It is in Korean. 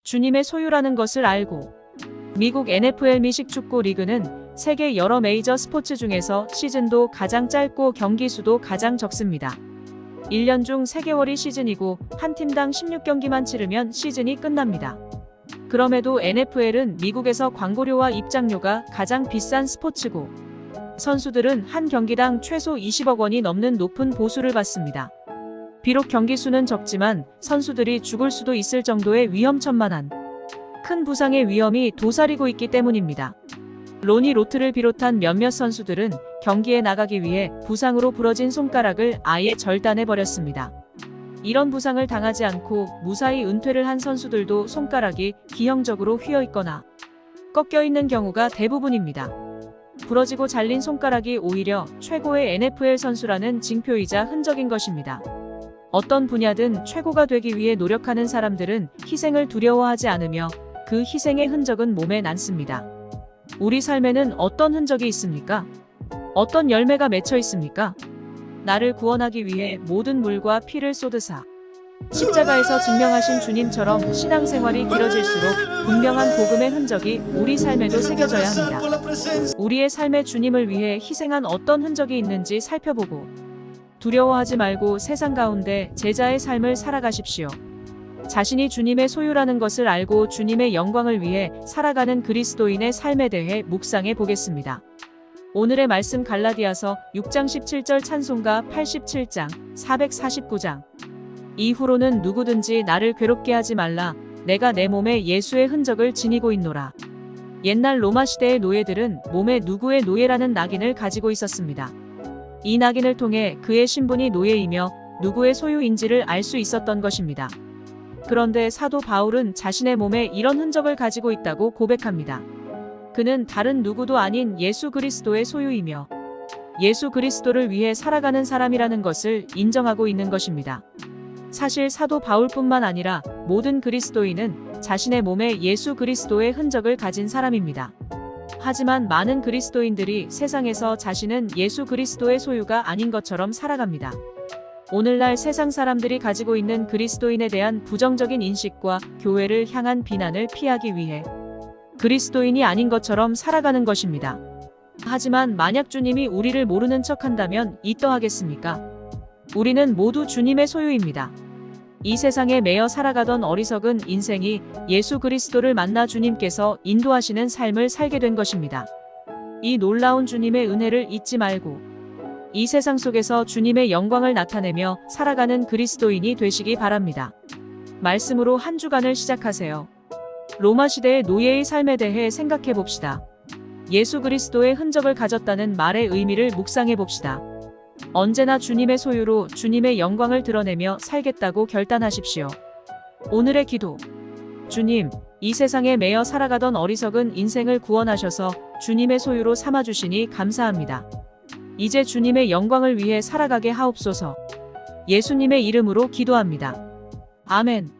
주님의 소유라는 것을 알고. 미국 NFL 미식축구 리그는 세계 여러 메이저 스포츠 중에서 시즌도 가장 짧고 경기 수도 가장 적습니다. 1년 중 3개월이 시즌이고 한 팀당 16경기만 치르면 시즌이 끝납니다. 그럼에도 NFL은 미국에서 광고료와 입장료가 가장 비싼 스포츠고 선수들은 한 경기당 최소 20억 원이 넘는 높은 보수를 받습니다. 비록 경기 수는 적지만 선수들이 죽을 수도 있을 정도의 위험천만한 큰 부상의 위험이 도사리고 있기 때문입니다. 로니 로트를 비롯한 몇몇 선수들은 경기에 나가기 위해 부상으로 부러진 손가락을 아예 절단해버렸습니다. 이런 부상을 당하지 않고 무사히 은퇴를 한 선수들도 손가락이 기형적으로 휘어있거나 꺾여있는 경우가 대부분입니다. 부러지고 잘린 손가락이 오히려 최고의 NFL 선수라는 징표이자 흔적인 것입니다. 어떤 분야든 최고가 되기 위해 노력하는 사람들은 희생을 두려워하지 않으며 그 희생의 흔적은 몸에 남습니다. 우리 삶에는 어떤 흔적이 있습니까? 어떤 열매가 맺혀 있습니까? 나를 구원하기 위해 모든 물과 피를 쏟으사 십자가에서 증명하신 주님처럼 신앙생활이 길어질수록 분명한 복음의 흔적이 우리 삶에도 새겨져야 합니다. 우리의 삶에 주님을 위해 희생한 어떤 흔적이 있는지 살펴보고 두려워하지 말고 세상 가운데 제자의 삶을 살아가십시오. 자신이 주님의 소유라는 것을 알고 주님의 영광을 위해 살아가는 그리스도인의 삶에 대해 묵상해 보겠습니다. 오늘의 말씀 갈라디아서 6장 17절 찬송가 87장 449장. 이후로는 누구든지 나를 괴롭게 하지 말라. 내가 내 몸에 예수의 흔적을 지니고 있노라. 옛날 로마 시대의 노예들은 몸에 누구의 노예라는 낙인을 가지고 있었습니다. 이 낙인을 통해 그의 신분이 노예이며 누구의 소유인지를 알 수 있었던 것입니다. 그런데 사도 바울은 자신의 몸에 이런 흔적을 가지고 있다고 고백합니다. 그는 다른 누구도 아닌 예수 그리스도의 소유이며 예수 그리스도를 위해 살아가는 사람이라는 것을 인정하고 있는 것입니다. 사실 사도 바울뿐만 아니라 모든 그리스도인은 자신의 몸에 예수 그리스도의 흔적을 가진 사람입니다. 하지만 많은 그리스도인들이 세상에서 자신은 예수 그리스도의 소유가 아닌 것처럼 살아갑니다. 오늘날 세상 사람들이 가지고 있는 그리스도인에 대한 부정적인 인식과 교회를 향한 비난을 피하기 위해 그리스도인이 아닌 것처럼 살아가는 것입니다. 하지만 만약 주님이 우리를 모르는 척한다면 이떠하겠습니까? 우리는 모두 주님의 소유입니다. 이 세상에 매여 살아가던 어리석은 인생이 예수 그리스도를 만나 주님께서 인도하시는 삶을 살게 된 것입니다. 이 놀라운 주님의 은혜를 잊지 말고 이 세상 속에서 주님의 영광을 나타내며 살아가는 그리스도인이 되시기 바랍니다. 말씀으로 한 주간을 시작하세요. 로마 시대의 노예의 삶에 대해 생각해 봅시다. 예수 그리스도의 흔적을 가졌다는 말의 의미를 묵상해 봅시다. 언제나 주님의 소유로 주님의 영광을 드러내며 살겠다고 결단하십시오. 오늘의 기도. 주님, 이 세상에 매여 살아가던 어리석은 인생을 구원하셔서 주님의 소유로 삼아주시니 감사합니다. 이제 주님의 영광을 위해 살아가게 하옵소서. 예수님의 이름으로 기도합니다. 아멘.